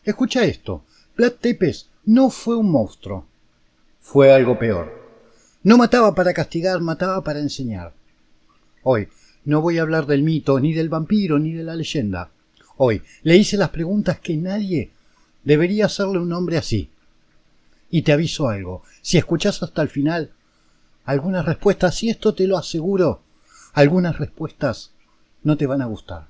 Escucha esto. Vlad Tepes no fue un monstruo. Fue algo peor. No mataba para castigar, mataba para enseñar. Hoy no voy a hablar del mito, ni del vampiro, ni de la leyenda. Hoy le hice las preguntas que nadie debería hacerle a un hombre así. Y te aviso algo, si escuchás hasta el final, algunas respuestas, y esto te lo aseguro, algunas respuestas no te van a gustar.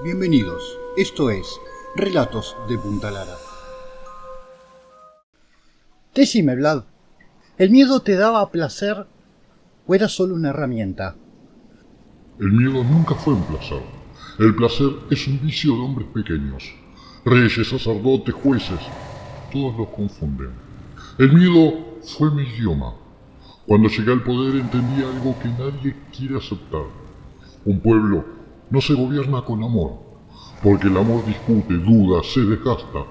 Bienvenidos, esto es Relatos de Punta Lara. Decime, Vlad, ¿el miedo te daba placer o era solo una herramienta? El miedo nunca fue un placer. El placer es un vicio de hombres pequeños. Reyes, sacerdotes, jueces, todos los confunden. El miedo fue mi idioma. Cuando llegué al poder entendí algo que nadie quiere aceptar. Un pueblo no se gobierna con amor, porque el amor discute, duda, se desgasta.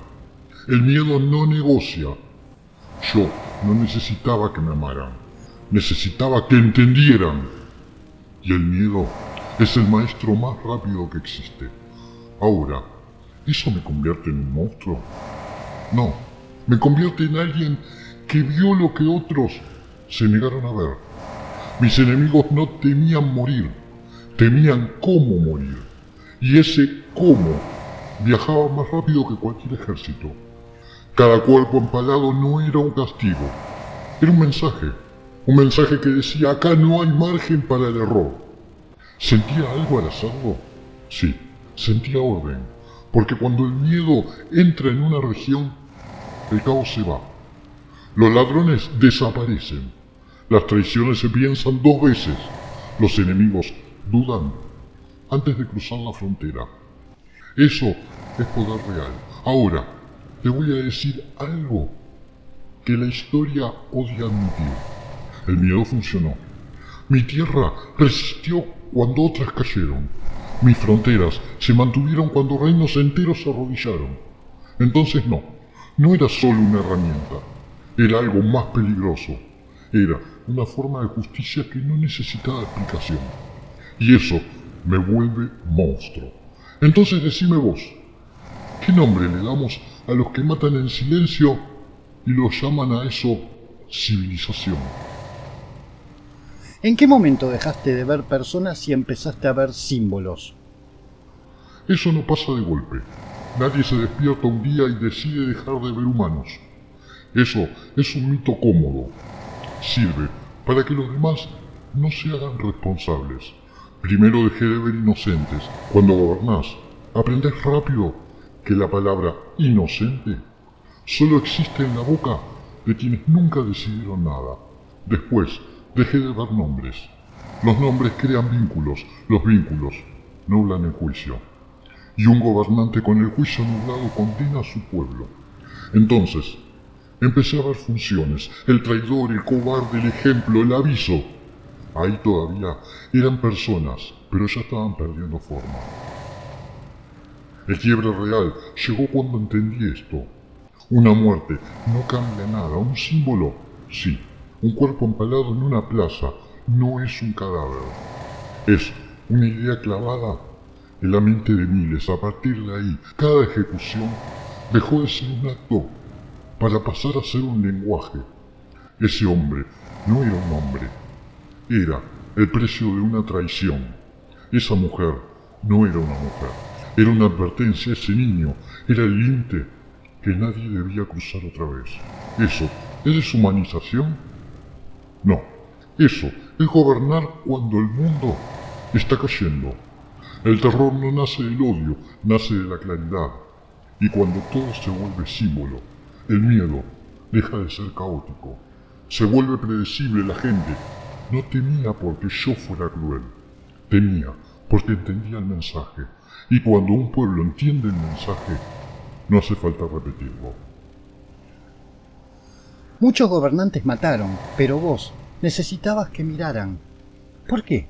El miedo no negocia. Yo no necesitaba que me amaran, necesitaba que entendieran. Y el miedo es el maestro más rápido que existe. Ahora, ¿eso me convierte en un monstruo? No, me convierte en alguien que vio lo que otros se negaron a ver. Mis enemigos no temían morir, temían cómo morir. Y ese cómo viajaba más rápido que cualquier ejército. Cada cuerpo empalado no era un castigo, era un mensaje que decía: acá no hay margen para el error. ¿Sentía algo al hacerlo? Sí, sentía orden, porque cuando el miedo entra en una región, el caos se va. Los ladrones desaparecen, las traiciones se piensan 2 veces, los enemigos dudan antes de cruzar la frontera. Eso es poder real. Ahora, te voy a decir algo que la historia odia admitir. El miedo funcionó. Mi tierra resistió cuando otras cayeron. Mis fronteras se mantuvieron cuando reinos enteros se arrodillaron. Entonces no era solo una herramienta. Era algo más peligroso. Era una forma de justicia que no necesitaba explicación. Y eso me vuelve monstruo. Entonces decime vos, ¿qué nombre le damos a los que matan en silencio y lo llaman a eso civilización? ¿En qué momento dejaste de ver personas y empezaste a ver símbolos? Eso no pasa de golpe. Nadie se despierta un día y decide dejar de ver humanos. Eso es un mito cómodo. Sirve para que los demás no se hagan responsables. Primero dejé de ver inocentes. Cuando gobernás, aprendés rápido que la palabra inocente solo existe en la boca de quienes nunca decidieron nada. Después, dejé de ver nombres. Los nombres crean vínculos, los vínculos nublan el juicio. Y un gobernante con el juicio nublado condena a su pueblo. Entonces, empecé a ver funciones, el traidor, el cobarde, el ejemplo, el aviso. Ahí todavía eran personas, pero ya estaban perdiendo forma. El quiebre real llegó cuando entendí esto. Una muerte no cambia nada, un símbolo, sí. Un cuerpo empalado en una plaza no es un cadáver. Es una idea clavada en la mente de miles. A partir de ahí, cada ejecución dejó de ser un acto para pasar a ser un lenguaje. Ese hombre no era un hombre. Era el precio de una traición. Esa mujer no era una mujer. Era una advertencia. Ese niño era el límite que nadie debía cruzar otra vez. ¿Eso es deshumanización? No, eso es gobernar cuando el mundo está cayendo. El terror no nace del odio, nace de la claridad. Y cuando todo se vuelve símbolo, el miedo deja de ser caótico. Se vuelve predecible. La gente no temía porque yo fuera cruel. Temía porque entendía el mensaje. Y cuando un pueblo entiende el mensaje, no hace falta repetirlo. Muchos gobernantes mataron, pero vos necesitabas que miraran. ¿Por qué?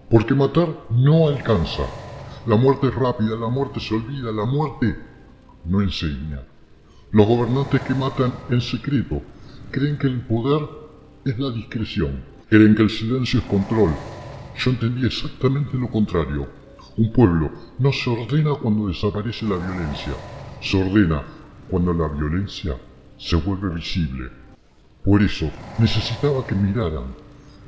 Porque matar no alcanza. La muerte es rápida, la muerte se olvida, la muerte no enseña. Los gobernantes que matan en secreto Creen que el poder es la discreción. Creen que el silencio es control. Yo entendí exactamente lo contrario. Un pueblo no se ordena cuando desaparece la violencia. Se ordena cuando la violencia se vuelve visible. Por eso necesitaba que miraran.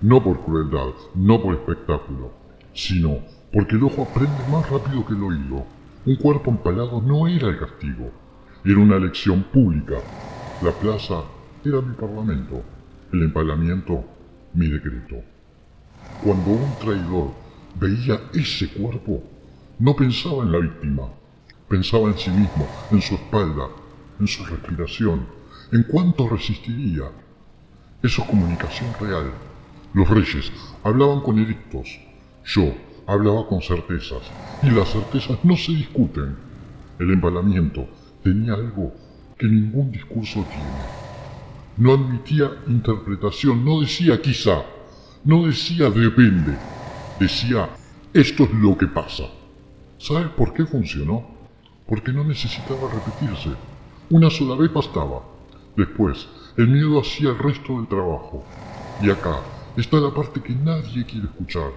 No por crueldad, no por espectáculo, sino porque el ojo aprende más rápido que el oído. Un cuerpo empalado no era el castigo. Era una lección pública. La plaza era mi parlamento. El empalamiento, mi decreto. Cuando un traidor veía ese cuerpo, no pensaba en la víctima. Pensaba en sí mismo, en su espalda, en su respiración, en cuánto resistiría. Eso es comunicación real. Los reyes hablaban con edictos. Yo hablaba con certezas. Y las certezas no se discuten. El empalamiento tenía algo que ningún discurso tiene. No admitía interpretación, no decía quizá, no decía depende, decía esto es lo que pasa. ¿Sabes por qué funcionó? Porque no necesitaba repetirse. Una sola vez bastaba. Después, el miedo hacía el resto del trabajo. Y acá está la parte que nadie quiere escuchar.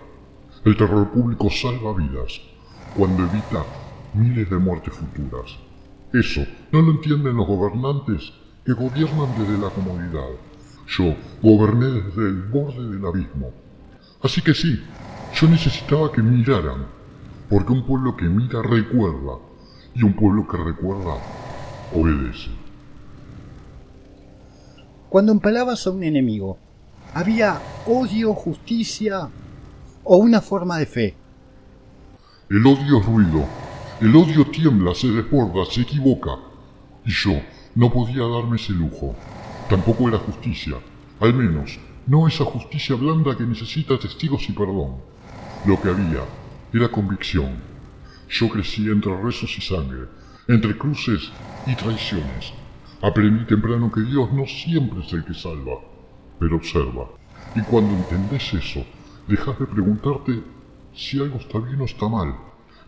El terror público salva vidas, cuando evita miles de muertes futuras. Eso no lo entienden los gobernantes que gobiernan desde la comodidad. Yo goberné desde el borde del abismo. Así que sí, yo necesitaba que miraran, porque un pueblo que mira recuerda, y un pueblo que recuerda obedece. Cuando empalabas a un enemigo, ¿había odio, justicia o una forma de fe? El odio es ruido, el odio tiembla, se desborda, se equivoca, y yo no podía darme ese lujo. Tampoco era justicia, al menos no esa justicia blanda que necesita testigos y perdón. Lo que había era convicción. Yo crecí entre rezos y sangre, entre cruces y traiciones. Aprendí temprano que Dios no siempre es el que salva, pero observa. Y cuando entendés eso, dejas de preguntarte si algo está bien o está mal.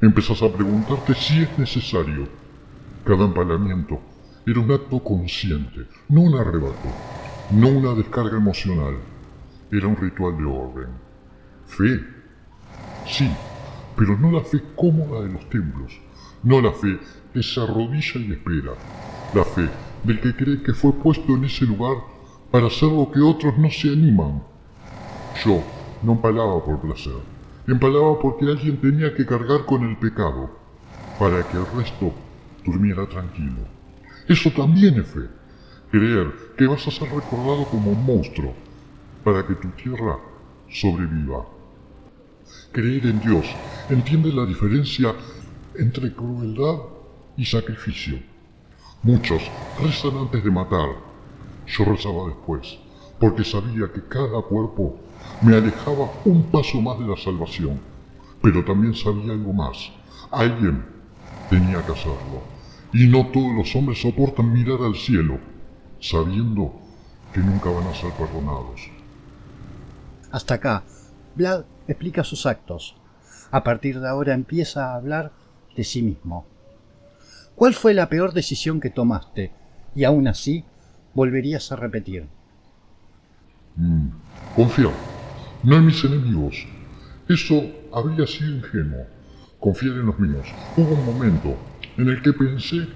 Empezás a preguntarte si es necesario. Cada empalamiento era un acto consciente, no un arrebato, no una descarga emocional. Era un ritual de orden. Fe. Sí, pero no la fe cómoda de los templos. No la fe que se arrodilla y espera. La fe del que cree que fue puesto en ese lugar para hacer lo que otros no se animan. Yo no empalaba por placer. Empalaba porque alguien tenía que cargar con el pecado, para que el resto durmiera tranquilo. Eso también es fe. Creer que vas a ser recordado como un monstruo, para que tu tierra sobreviva. Creer en Dios entiende la diferencia entre crueldad y sacrificio. Muchos rezan antes de matar. Yo rezaba después, porque sabía que cada cuerpo me alejaba un paso más de la salvación. Pero también sabía algo más. Alguien tenía que hacerlo. Y no todos los hombres soportan mirar al cielo, sabiendo que nunca van a ser perdonados. Hasta acá, Vlad explica sus actos. A partir de ahora empieza a hablar de sí mismo. ¿Cuál fue la peor decisión que tomaste y aún así volverías a repetir? Confiar, no en mis enemigos. Eso habría sido ingenuo. Confiar en los míos. Hubo un momento en el que pensé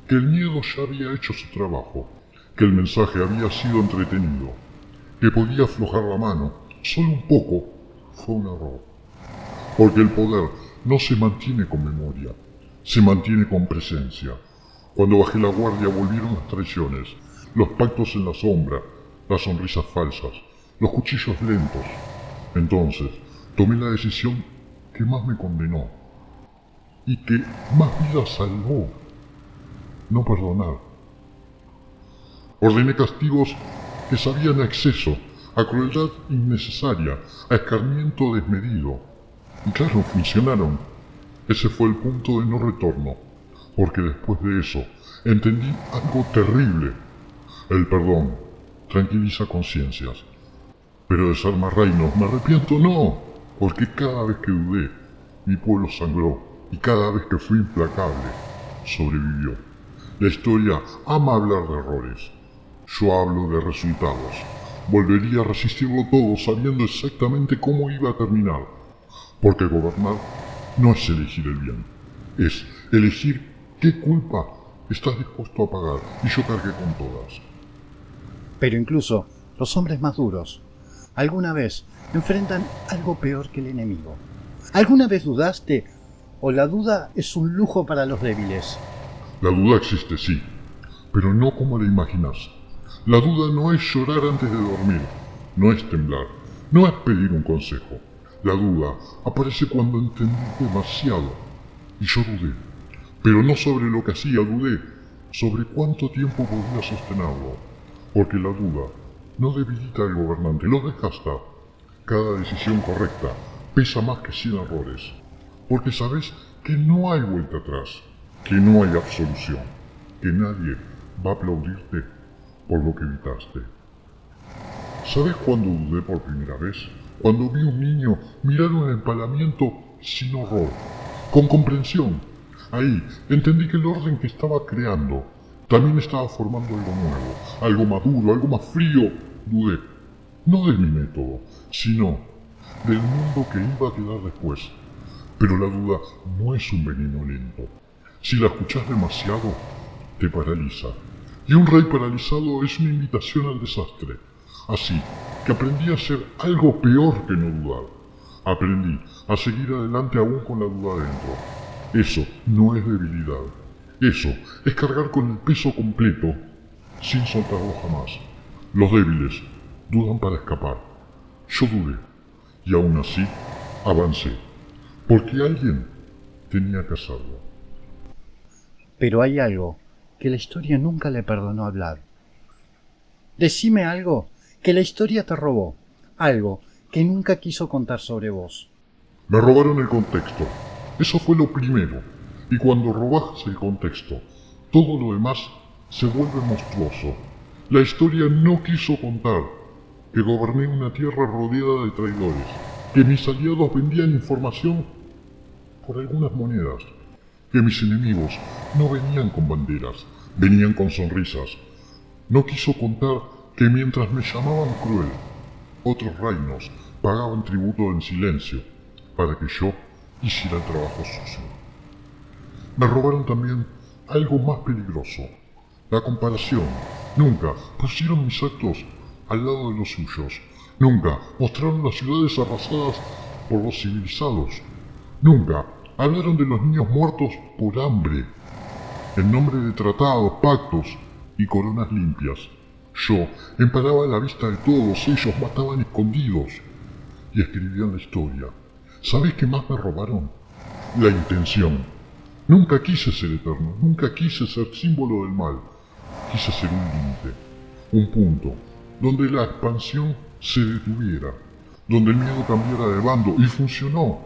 que el miedo ya había hecho su trabajo, que el mensaje había sido entretenido, que podía aflojar la mano, solo un poco. Fue un error. Porque el poder no se mantiene con memoria, se mantiene con presencia. Cuando bajé la guardia volvieron las traiciones, los pactos en la sombra, las sonrisas falsas, los cuchillos lentos. Entonces, tomé la decisión que más me condenó y que más vidas salvó. No perdonar. Ordené castigos que sabían a exceso, a crueldad innecesaria, a escarmiento desmedido. Y claro, funcionaron. Ese fue el punto de no retorno, porque después de eso entendí algo terrible. El perdón tranquiliza conciencias, pero desarma reinos. Me arrepiento, no, porque cada vez que dudé, mi pueblo sangró, y cada vez que fui implacable, sobrevivió. La historia ama hablar de errores, Yo hablo de resultados. Volvería a resistirlo todo sabiendo exactamente cómo iba a terminar. Porque gobernar no es elegir el bien, es elegir qué culpa estás dispuesto a pagar, y yo cargué con todas. Pero incluso los hombres más duros alguna vez enfrentan algo peor que el enemigo. ¿Alguna vez dudaste? ¿O la duda es un lujo para los débiles? La duda existe, sí, pero no como la imaginas. La duda no es llorar antes de dormir, no es temblar, no es pedir un consejo. La duda aparece cuando entendí demasiado, y yo dudé. Pero no sobre lo que hacía, dudé sobre cuánto tiempo podía sostenerlo. Porque la duda no debilita al gobernante, lo desgasta. Cada decisión correcta pesa más que 100 errores. Porque sabes que no hay vuelta atrás, que no hay absolución, que nadie va a aplaudirte por lo que evitaste. ¿Sabes cuándo dudé por primera vez? Cuando vi a un niño mirar un empalamiento sin horror, con comprensión. Ahí entendí que el orden que estaba creando también estaba formando algo nuevo, algo maduro, algo más frío. Dudé, no de mi método, sino del mundo que iba a quedar después. Pero la duda no es un veneno lento. Si la escuchas demasiado, te paraliza. Y un rey paralizado es una invitación al desastre. Así que aprendí a hacer algo peor que no dudar. Aprendí a seguir adelante aún con la duda dentro. Eso no es debilidad. Eso es cargar con el peso completo sin soltarlo jamás. Los débiles dudan para escapar. Yo dudé y aún así avancé. Porque alguien tenía que hacerlo. Pero hay algo que la historia nunca le perdonó hablar. Decime algo que la historia te robó, algo que nunca quiso contar sobre vos. Me robaron el contexto. Eso fue lo primero. Y cuando robas el contexto, todo lo demás se vuelve monstruoso. La historia no quiso contar que goberné una tierra rodeada de traidores, que mis aliados vendían información por algunas monedas, que mis enemigos no venían con banderas, venían con sonrisas. No quiso contar que mientras me llamaban cruel, otros reinos pagaban tributo en silencio para que yo hiciera el trabajo sucio. Me robaron también algo más peligroso, la comparación. Nunca pusieron mis actos al lado de los suyos. Nunca mostraron las ciudades arrasadas por los civilizados. Nunca hablaron de los niños muertos por hambre, en nombre de tratados, pactos y coronas limpias. Yo emparaba la vista de todos, ellos mataban escondidos y escribían la historia. ¿Sabes qué más me robaron? La intención. Nunca quise ser eterno, nunca quise ser símbolo del mal. Quise ser un límite, un punto, donde la expansión se detuviera, donde el miedo cambiara de bando, y funcionó.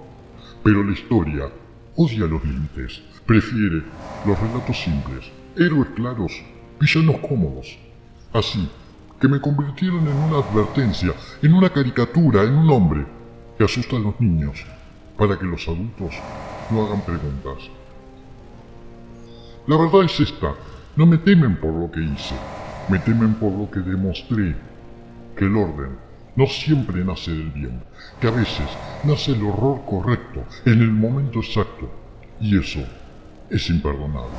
Pero la historia odia los límites, prefiere los relatos simples, héroes claros, villanos cómodos. Así que me convirtieron en una advertencia, en una caricatura, en un hombre que asusta a los niños para que los adultos no hagan preguntas. La verdad es esta, no me temen por lo que hice, me temen por lo que demostré, que el orden no siempre nace del bien, que a veces nace el horror correcto en el momento exacto, y eso es imperdonable.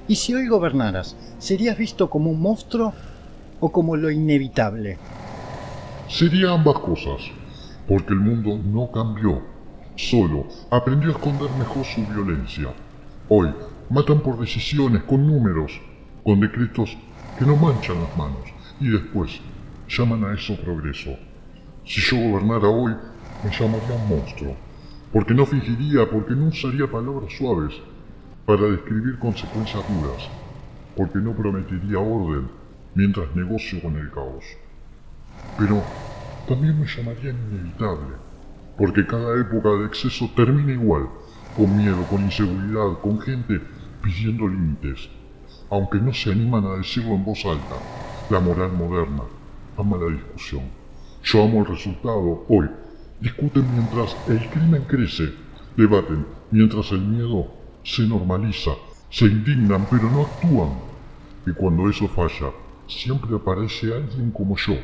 ¿Y si hoy gobernaras, serías visto como un monstruo o como lo inevitable? Sería ambas cosas, porque el mundo no cambió, solo aprendió a esconder mejor su violencia. Hoy matan por decisiones, con números, con decretos que no manchan las manos, y después llaman a eso progreso. Si yo gobernara hoy, me llamaría un monstruo, porque no fingiría, porque no usaría palabras suaves para describir consecuencias duras, porque no prometería orden mientras negocio con el caos. Pero también me llamarían inevitable, porque cada época de exceso termina igual, con miedo, con inseguridad, con gente pidiendo límites, aunque no se animan a decirlo en voz alta. La moral moderna ama la discusión. Yo amo el resultado. Hoy discuten mientras el crimen crece, debaten mientras el miedo se normaliza, se indignan pero no actúan. Y cuando eso falla, siempre aparece alguien como yo.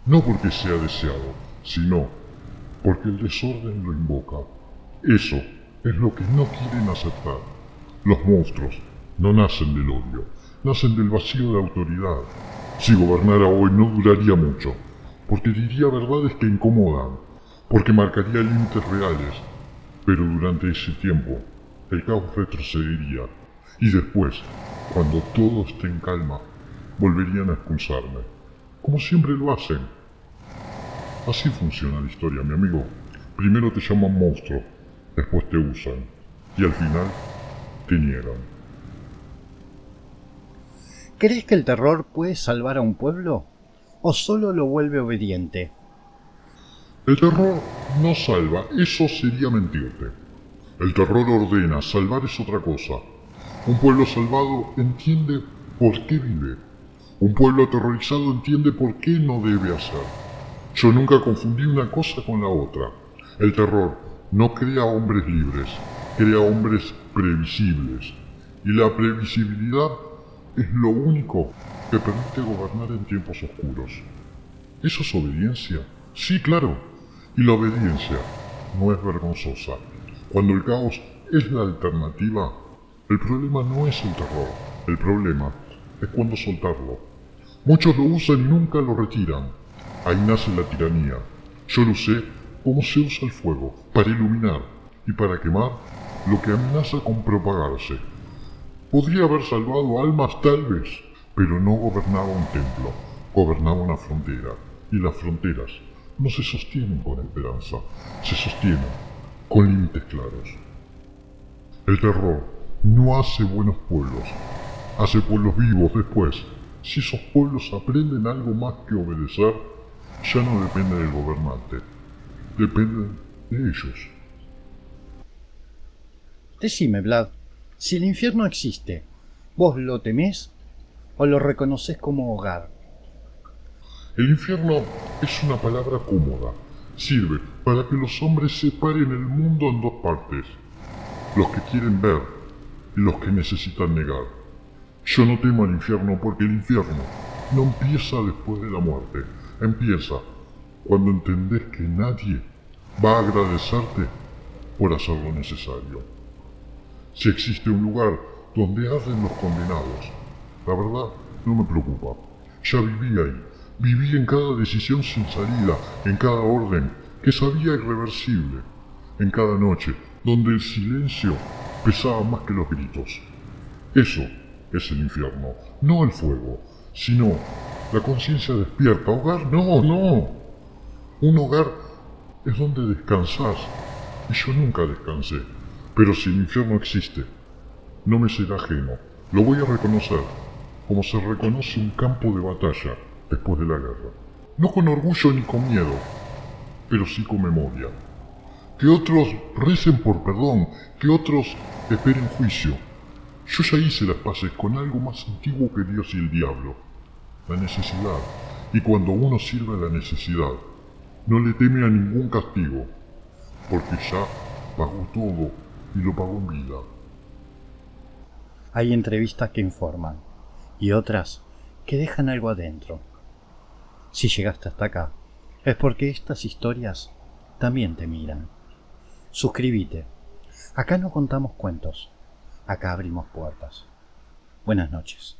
No porque sea deseado, sino porque el desorden lo invoca. Eso es lo que no quieren aceptar. Los monstruos no nacen del odio, nacen del vacío de autoridad. Si gobernara hoy no duraría mucho, porque diría verdades que incomodan, porque marcaría límites reales, pero durante ese tiempo el caos retrocedería y después, cuando todo esté en calma, volverían a expulsarme, como siempre lo hacen. Así funciona la historia, mi amigo. Primero te llaman monstruo, después te usan y al final te niegan. ¿Crees que el terror puede salvar a un pueblo? ¿O solo lo vuelve obediente? El terror no salva, eso sería mentirte. El terror ordena, salvar es otra cosa. Un pueblo salvado entiende por qué vive. Un pueblo aterrorizado entiende por qué no debe hacer. Yo nunca confundí una cosa con la otra. El terror no crea hombres libres, crea hombres previsibles. Y la previsibilidad es lo único que permite gobernar en tiempos oscuros. ¿Eso es obediencia? Sí, claro. Y la obediencia no es vergonzosa. Cuando el caos es la alternativa, el problema no es el terror. El problema es cuando soltarlo. Muchos lo usan y nunca lo retiran. Ahí nace la tiranía. Yo lo sé cómo se usa el fuego para iluminar y para quemar lo que amenaza con propagarse. Podría haber salvado almas tal vez, pero no gobernaba un templo, gobernaba una frontera. Y las fronteras no se sostienen con esperanza, se sostienen con límites claros. El terror no hace buenos pueblos, hace pueblos vivos después. Si esos pueblos aprenden algo más que obedecer, ya no depende del gobernante, dependen de ellos. Decime, Vlad, si el infierno existe, ¿vos lo temés o lo reconoces como hogar? El infierno es una palabra cómoda. Sirve para que los hombres separen el mundo en dos partes. Los que quieren ver y los que necesitan negar. Yo no temo al infierno porque el infierno no empieza después de la muerte. Empieza cuando entendés que nadie va a agradecerte por hacer lo necesario. Si existe un lugar donde arden los condenados, la verdad no me preocupa. Ya viví ahí. Viví en cada decisión sin salida, en cada orden que sabía irreversible, en cada noche donde el silencio pesaba más que los gritos. Eso es el infierno, no el fuego, sino la conciencia despierta. Hogar, no, no. Un hogar es donde descansás, y yo nunca descansé. Pero si el infierno existe, no me será ajeno. Lo voy a reconocer, como se reconoce un campo de batalla después de la guerra. No con orgullo ni con miedo, pero sí con memoria. Que otros recen por perdón, que otros esperen juicio. Yo ya hice las paces con algo más antiguo que Dios y el diablo, la necesidad. Y cuando uno sirve a la necesidad, no le teme a ningún castigo, porque ya pagó todo y lo pagó en vida. Hay entrevistas que informan y otras que dejan algo adentro. Si llegaste hasta acá, es porque estas historias también te miran. Suscríbete. Acá no contamos cuentos, acá abrimos puertas. Buenas noches.